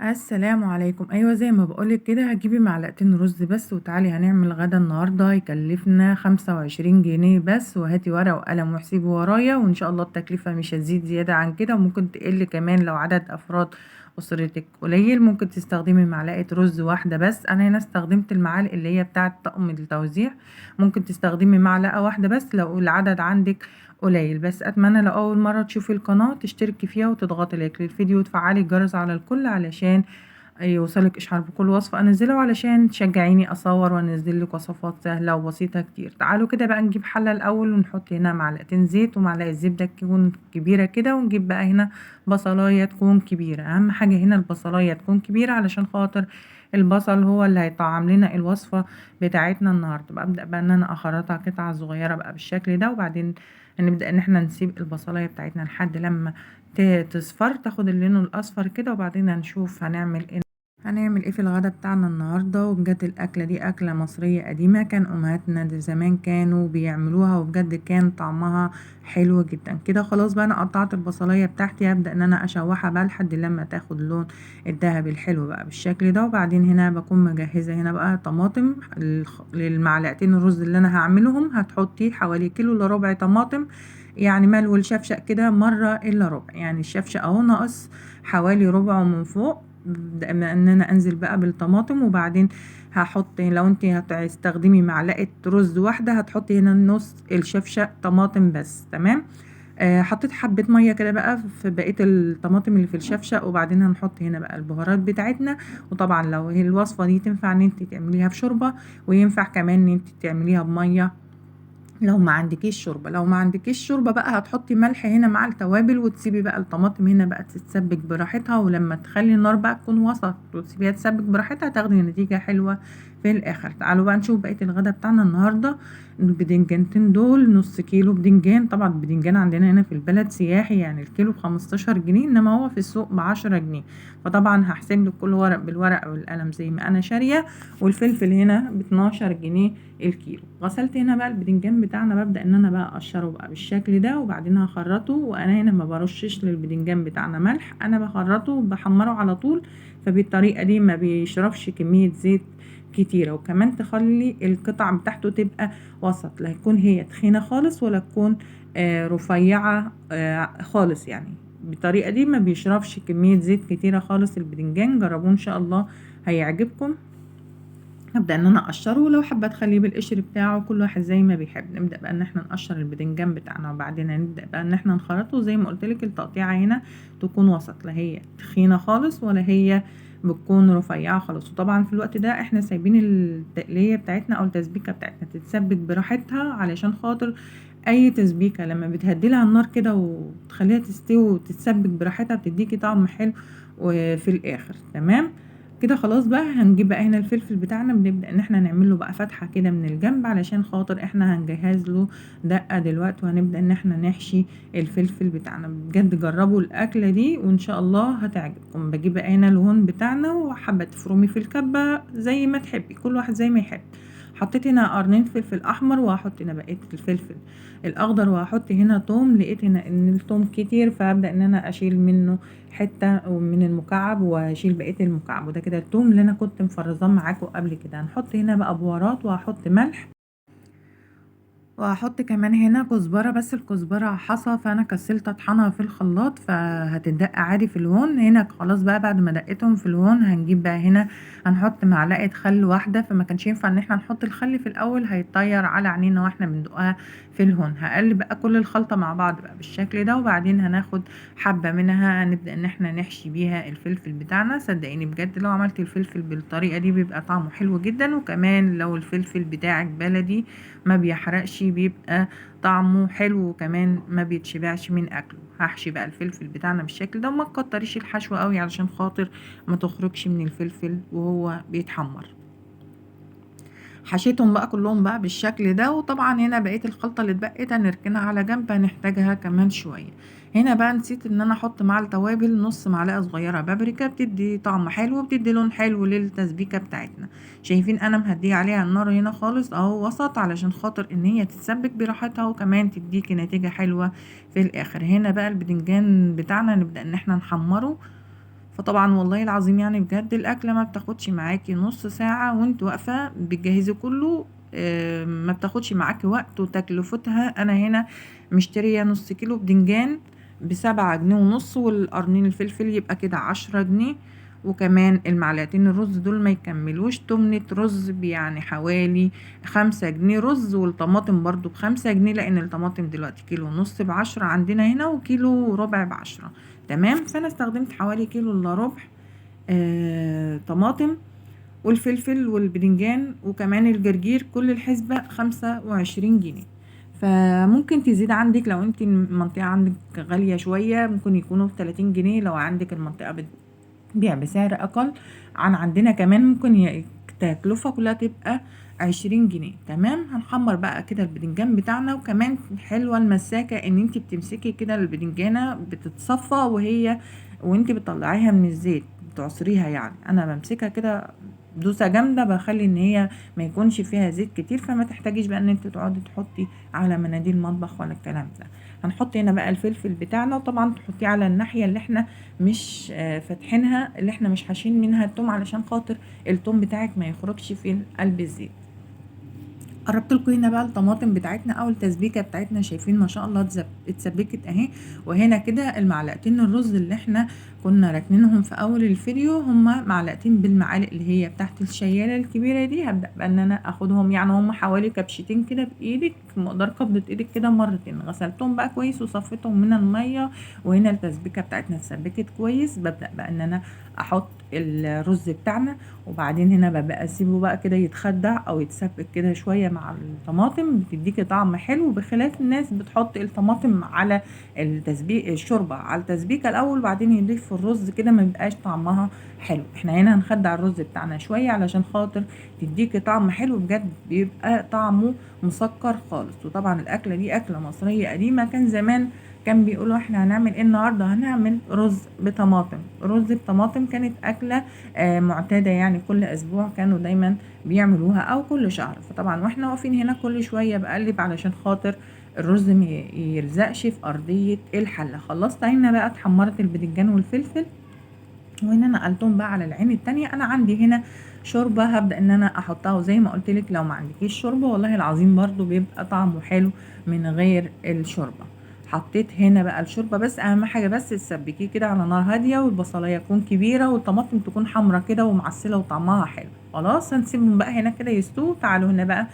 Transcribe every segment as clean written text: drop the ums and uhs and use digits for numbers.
السلام عليكم. ايوه زي ما بقولك كده هتجيبي معلقتين رز بس وتعالي هنعمل غدا النهارده هيكلفنا 25 جنيه بس، وهاتي ورقه وقلم واحسبي ورايا وان شاء الله التكلفه مش هتزيد زياده عن كده، وممكن تقل كمان لو عدد افراد اسرتك قليل. ممكن تستخدمي معلقه رز واحده بس، انا هنا استخدمت المعالق اللي هي بتاعه طقم التوزيع. ممكن تستخدمي معلقه واحده بس لو العدد عندك قليل. بس اتمنى لو اول مره تشوفي القناه تشتركي فيها وتضغطي لايك للفيديو وتفعلي الجرس على الكل علشان يوصلك اشعار بكل وصفه انزله، علشان تشجعيني اصور وانزل لك وصفات سهله وبسيطه كتير. تعالوا كده بقى نجيب حله الاول ونحط هنا معلقتين زيت ومعلقه زبده تكون كبيره كده، ونجيب بقى هنا بصلايه تكون كبيره. اهم حاجه هنا البصلايه تكون كبيره علشان خاطر البصل هو اللي هيطعم لنا الوصفه بتاعتنا النهارده. ببدا بقى ان انا اخرطها قطع صغيره بقى بالشكل ده، وبعدين هنبدا ان احنا نسيب البصلايه بتاعتنا لحد لما تصفر، تاخد اللون الاصفر كده، وبعدين هنشوف هنعمل ايه في الغدا بتاعنا النهارده. وبجد الاكله دي اكله مصريه قديمه، كان امهاتنا دي زمان كانوا بيعملوها، وبجد كان طعمها حلو جدا كده. خلاص بقى انا قطعت البصلايه بتاعتي، هبدا ان انا اشوحها بقى لحد لما تاخد اللون الذهبي الحلو بقى بالشكل ده. وبعدين هنا بكون مجهزه هنا بقى طماطم للمعلقتين الرز اللي انا هعملهم. هتحطي حوالي كيلو الا ربع طماطم، يعني ملو الشفشق كده مرة الا ربع، يعني الشفشق اهو ناقص حوالي ربعه من فوق. بما ان انا انزل بقى بالطماطم، وبعدين هحط لو انت هتستخدمي معلقة رز واحدة هتحطي هنا نص الشفشق طماطم بس. تمام. حطيت حبة مية كده بقى في بقية الطماطم اللي في الشفشق، وبعدين هنحط هنا بقى البهارات بتاعتنا. وطبعا لو هي الوصفة دي تنفع ان انت تعمليها في شوربة، وينفع كمان ان انت تعمليها بمية لو ما عندكيش شوربه. لو ما عندكيش شوربه بقى هتحطي ملح هنا مع التوابل، وتسيبي بقى الطماطم هنا بقى تتسبك براحتها، ولما تخلي النار بقى تكون وسط وتسيبيها تسبك براحتها تاخدي نتيجه حلوه في الاخر. تعالوا بقى نشوف بقيه الغدا بتاعنا النهارده. البدنجانتين دول نص كيلو بدنجان. طبعا البدنجان عندنا هنا في البلد سياحي، يعني الكيلو ب15 جنيه، انما هو في السوق ب10 جنيه. فطبعا هحسب لك كل ورق بالورق والقلم زي ما انا شاريه. والفلفل هنا ب12 جنيه الكيلو. غسلت هنا بقى البدنجان بتاعنا، ببدأ ان انا بقى اقشره بقى بالشكل ده، وبعدين هخرطه. وانا هنا ما برشش للبدنجان بتاعنا ملح، انا بخرطه وبحمره على طول. فبالطريقة دي ما بيشربش كمية زيت كتيرة، وكمان تخلي القطع بتاعته تبقى وسط، لا تكون هي تخينة خالص ولا تكون رفيعة خالص. يعني بالطريقة دي ما بيشربش كمية زيت كتيرة خالص البدنجان. جربوه ان شاء الله هيعجبكم. هبدأ ان انا اقشره، ولو حابة تخليه بالقشر بتاعه كل واحد زي ما بيحب. نبدأ بقى ان احنا نقشر البدنجان بتاعنا، وبعدين نبدأ بقى ان احنا نخرطه زي ما قلت لك. التقطيعة هنا تكون وسط، لا هي تخينة خالص ولا هي بتكون رفيعة خالص. وطبعا في الوقت ده احنا سايبين التقلية بتاعتنا او التسبيكة بتاعتنا تتسبك براحتها، علشان خاطر اي تسبيكة لما بتهديلها النار كده وتخليها تستوي وتتسبك براحتها بتديكي طعم حلو وفي الاخر. تمام كده. خلاص بقى هنجيب بقى هنا الفلفل بتاعنا، بنبدأ ان احنا نعمل له بقى فتحة كده من الجنب، علشان خاطر احنا هنجهز له دقة دلوقتي، وهنبدأ ان احنا نحشي الفلفل بتاعنا. بجد جربوا الاكلة دي وان شاء الله هتعجبكم. بجيب بقى هنا الهون بتاعنا، وحابة تفرمي في الكبة زي ما تحبي، كل واحد زي ما يحب. حطيت هنا قرنين فلفل احمر، وهحط هنا بقيه الفلفل الاخضر، وهحط هنا توم. لقيت هنا ان التوم كتير، فابدا ان انا اشيل منه حته من المكعب واشيل بقيه المكعب. وده كده التوم اللي انا كنت مفرزاه معاكم قبل كده. هنحط هنا بقى بهارات، وهحط ملح، وهحط كمان هنا كزبرة. بس الكزبرة حصى فانا كسلت اطحنها في الخلاط، فهتدق عادي في الهون. هنا خلاص بقى بعد ما دقيتهم في الهون هنجيب بقى هنا هنحط معلقة خل واحدة. فما كانش ينفع ان احنا نحط الخل في الاول، هيطير على عينينا واحنا بندقها في الهون. هقلب بقى كل الخلطة مع بعض بقى بالشكل ده، وبعدين هناخد حبة منها نبدأ ان احنا نحشي بيها الفلفل بتاعنا. صدقيني بجد لو عملت الفلفل بالطريقة دي بيبقى طعمه حلو جدا، وكمان لو الفلفل بتاعك بلدي ما بيحرقش، بيبقى طعمه حلو، وكمان ما بيتشبعش من اكله. هحشي بقى الفلفل بتاعنا بالشكل ده، وما تكتريش الحشو قوي علشان خاطر ما تخرجش من الفلفل وهو بيتحمر. حشيتهم بقى كلهم بقى بالشكل ده. وطبعا هنا بقيه الخلطه اللي اتبقت هنركنها على جنب، هنحتاجها كمان شويه. هنا بقى نسيت ان انا احط مع التوابل نص معلقه صغيره بابريكا، بتدي طعم حلو وبتدي لون حلو للتسبيكه بتاعتنا. شايفين انا مهديه عليها النار هنا خالص اهو وسط، علشان خاطر ان هي تتسبك براحتها وكمان تديكي نتيجه حلوه في الاخر. هنا بقى البدنجان بتاعنا نبدا ان احنا نحمره. فطبعا والله العظيم يعني بجد الاكله ما بتاخدش معاكي نص ساعه وانت واقفه بتجهزي كله. ما بتاخدش معاكي وقت، وتكلفتها انا هنا مشتريه نص كيلو بدنجان ب7 جنيه ونص، والقرنين الفلفل يبقى كده 10 جنيه، وكمان المعلقتين الرز دول ما يكملوش تمنة رز، يعني حوالي 5 جنيه رز، والطماطم برضو ب5 جنيه، لان الطماطم دلوقتي كيلو ونص ب10 عندنا هنا، وكيلو وربع ب10. تمام، فانا استخدمت حوالي كيلو الا ربع طماطم، والفلفل والبدنجان وكمان الجرجير، كل الحسبة 25 جنيه. فممكن تزيد عندك لو انت المنطقة عندك غالية شوية، ممكن يكونوا 30 جنيه لو عندك المنطقة بتبيع بسعر أقل عن عندنا، كمان ممكن التكلفة كلها تبقى 20 جنيه. تمام، هنحمر بقى كده البدنجان بتاعنا. وكمان حلوة المساكة ان انت بتمسكي كده البدنجانة بتتصفى وانت بتطلعيها من الزيت بتعصريها، يعني انا بمسكها كده دوسة جامدة، بخلي ان هي ما يكونش فيها زيت كتير، فما تحتاجيش بقى ان انت تقعدي تحطي على مناديل مطبخ ولا الكلام ده. هنحط هنا بقى الفلفل بتاعنا، وطبعا تحطيه على الناحية اللي احنا مش فاتحينها، اللي احنا مش حاشين منها التوم، علشان خاطر التوم بتاعك ما يخرجش في قلب الزيت. قربت لكم هنا بقى الطماطم بتاعتنا او التسبيكه بتاعتنا، شايفين ما شاء الله اتسبكت اهي. وهنا كده المعلقتين الرز اللي احنا كنا راكنينهم في اول الفيديو، هما معلقتين بالمعالق اللي هي بتاعت الشياله الكبيره دي، هبدا بقى ان انا اخدهم، يعني هما حوالي كبشتين كده بايدك، مقدار قبضه ايدك كده مرتين، غسلتهم بقى كويس وصفيتهم من الميه. وهنا التسبيكه بتاعتنا اتسبكت كويس، ببدا بقى ان انا احط الرز بتاعنا، وبعدين هنا ببقى اسيبه بقى كده يتخدع او يتسبك كده شويه مع الطماطم، بتديكي طعم حلو، بخلاف الناس بتحط الطماطم على التسبيك الشوربه على التسبيكه الاول وبعدين يضيف الرز، كده ما بيبقاش طعمها حلو. احنا هنا هنخدع الرز بتاعنا شويه علشان خاطر تديكي طعم حلو، بجد بيبقى طعمه مسكر خالص. وطبعا الاكله دي اكله مصريه قديمه، كان زمان كان بيقولوا احنا هنعمل ايه النهارده، هنعمل رز بطماطم. رز بطماطم كانت اكله معتاده، يعني كل اسبوع كانوا دايما بيعملوها او كل شهر. فطبعا واحنا واقفين هنا كل شويه بقلب علشان خاطر الرز ما يلزقش في ارضيه الحله. خلصت هنا بقى اتحمرت البدنجان والفلفل، وهنا نقلتهم بقى على العين التانية. انا عندي هنا شوربه هبدا ان انا احطها، وزي ما قلت لك لو ما عندكيش شوربه والله العظيم برضو بيبقى طعمه حلو من غير الشوربه. حطيت هنا بقى الشوربه، بس اهم حاجه بس تسبكيه كده على نار هاديه، والبصلايه تكون كبيره، والطماطم تكون حمرا كده ومعسله وطعمها حلو. خلاص هنسيبهم بقى هنا كده يستووا. تعالوا هنا بقى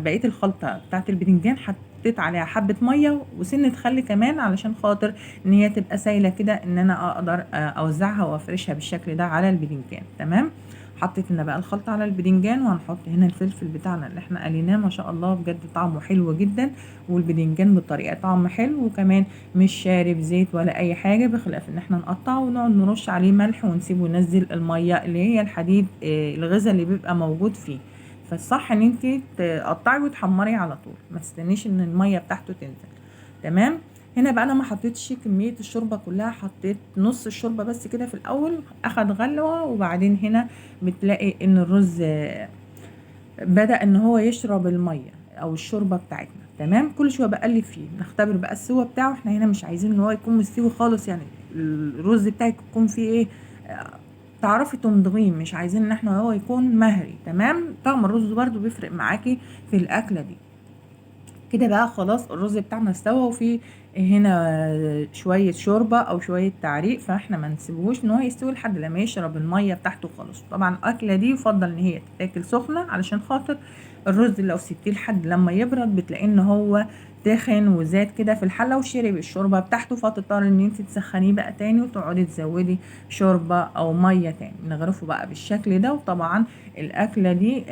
بقيه الخلطه بتاعت البدنجان حطيت عليها حبه ميه وسنه خل كمان، علشان خاطر ان هي تبقى سايله كده، ان انا اقدر اوزعها وافرشها بالشكل ده على البدنجان. تمام، حطيت هنا بقى الخلطه على البدنجان، وهنحط هنا الفلفل بتاعنا اللي احنا قليناه، ما شاء الله بجد طعمه حلو جدا، والبدنجان بطريقه طعم حلو، وكمان مش شارب زيت ولا اي حاجه، بخلاف ان احنا نقطعه ونقعد نرش عليه ملح ونسيبه ينزل الميه اللي هي الحديد الغذاء اللي بيبقى موجود فيه. فالصح ان انت تقطعي وتحمري على طول، ما تستنيش ان الميه بتاعته تنزل. تمام، هنا بقى انا ما حطيتش كميه الشوربه كلها، حطيت نص الشوربه بس كده في الاول، اخد غلوه، وبعدين هنا بتلاقي ان الرز بدأ ان هو يشرب الميه او الشوربه بتاعتنا. تمام، كل شويه بقلب فيه نختبر بقى السوا بتاعه. احنا هنا مش عايزين ان هو يكون مستوي خالص، يعني الرز بتاعك يكون فيه ايه، تعرفي تمضغيه، مش عايزين ان احنا هو يكون مهري. تمام، طعم الرز برضو بيفرق معاكي في الاكله دي. كده بقى خلاص الرز بتاعنا استوى، وفي هنا شوية شوربة او شوية تعريق، فاحنا ما نسيبهوش ان هو يستوي لحد لما يشرب المية بتاعته خالص. طبعا الاكلة دي يفضل ان هي تتاكل سخنة، علشان خاطر الرز لو سبتيه لحد لما يبرد بتلاقيه ان هو تخن وزاد كده في الحله وشرب الشوربه بتاعته، فتضطر ان انت تسخنيه بقى تاني وتقعدي تزودي شوربه او ميه تاني. نغرفه بقى بالشكل ده. وطبعا الاكله دي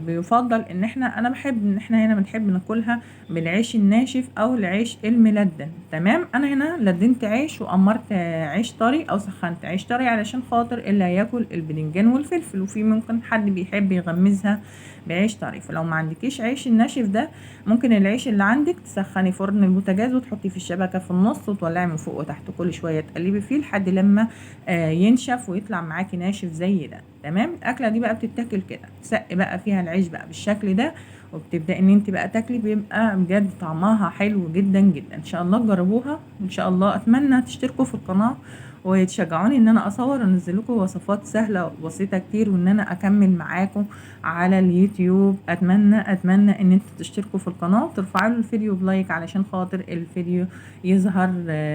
بيفضل ان انا بحب ان احنا هنا بنحب ناكلها بالعيش الناشف او العيش الملدن. تمام، انا هنا لدنت عيش وقمرت عيش طري او سخنت عيش طري، علشان خاطر اللي هياكل البدنجان والفلفل، وفي ممكن حد بيحب يغمزها بعيش طري. فلو ما عندكيش عيش الناشف ده، ممكن العيش اللي عندك تسخني فرن البوتاجاز وتحطيه في الشبكه في النص، وتولعي من فوق وتحت كل شويه تقلبي فيه لحد لما ينشف ويطلع معاكي ناشف زي ده. تمام، الاكله دي بقى بتتاكل كده، سق بقى فيها العيش بقى بالشكل ده، وبتبدأ ان انت بقى تاكلي، بيبقى بجد طعمها حلو جدا جدا. ان شاء الله تجربوها، ان شاء الله اتمنى تشتركوا في القناه وتشجعوني ان انا اصور وانزل لكم وصفات سهله وبسيطه كتير، وان انا اكمل معاكم على اليوتيوب. اتمنى ان انتوا تشتركوا في القناه وترفعوا له الفيديو بلايك علشان خاطر الفيديو يظهر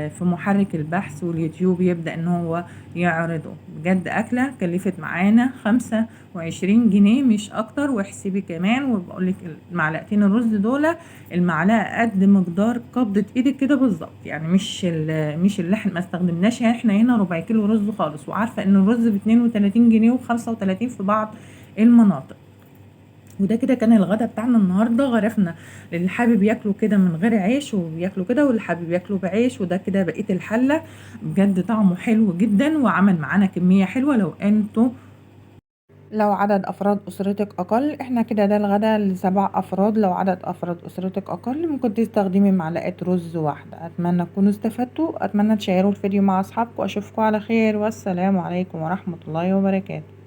في محرك البحث، واليوتيوب يبدا ان هو يعرضه. بجد اكله كلفت معانا 25 جنيه مش اكتر، واحسبي كمان. وبقولك المعلقتين الرز دول المعلقه قد مقدار قبضه ايدك كده بالظبط، يعني مش اللي احنا ما استخدمناش احنا هنا ربع كيلو رز خالص. وعارفه ان الرز ب 32 جنيه و35 في بعض المناطق. وده كده كان الغدا بتاعنا النهارده. غرفنا اللي حابب ياكله كده من غير عيش وياكله كده، واللي حابب ياكله بعيش. وده كده بقيه الحله. بجد طعمه حلو جدا وعمل معانا كميه حلوه. لو عدد افراد اسرتك اقل، احنا كده ده الغدا ل7 افراد. لو عدد افراد اسرتك اقل ممكن تستخدمي معلقه رز واحده. اتمنى تكونوا استفدتوا، اتمنى تشيروا الفيديو مع اصحابكم. اشوفكم على خير، والسلام عليكم ورحمه الله وبركاته.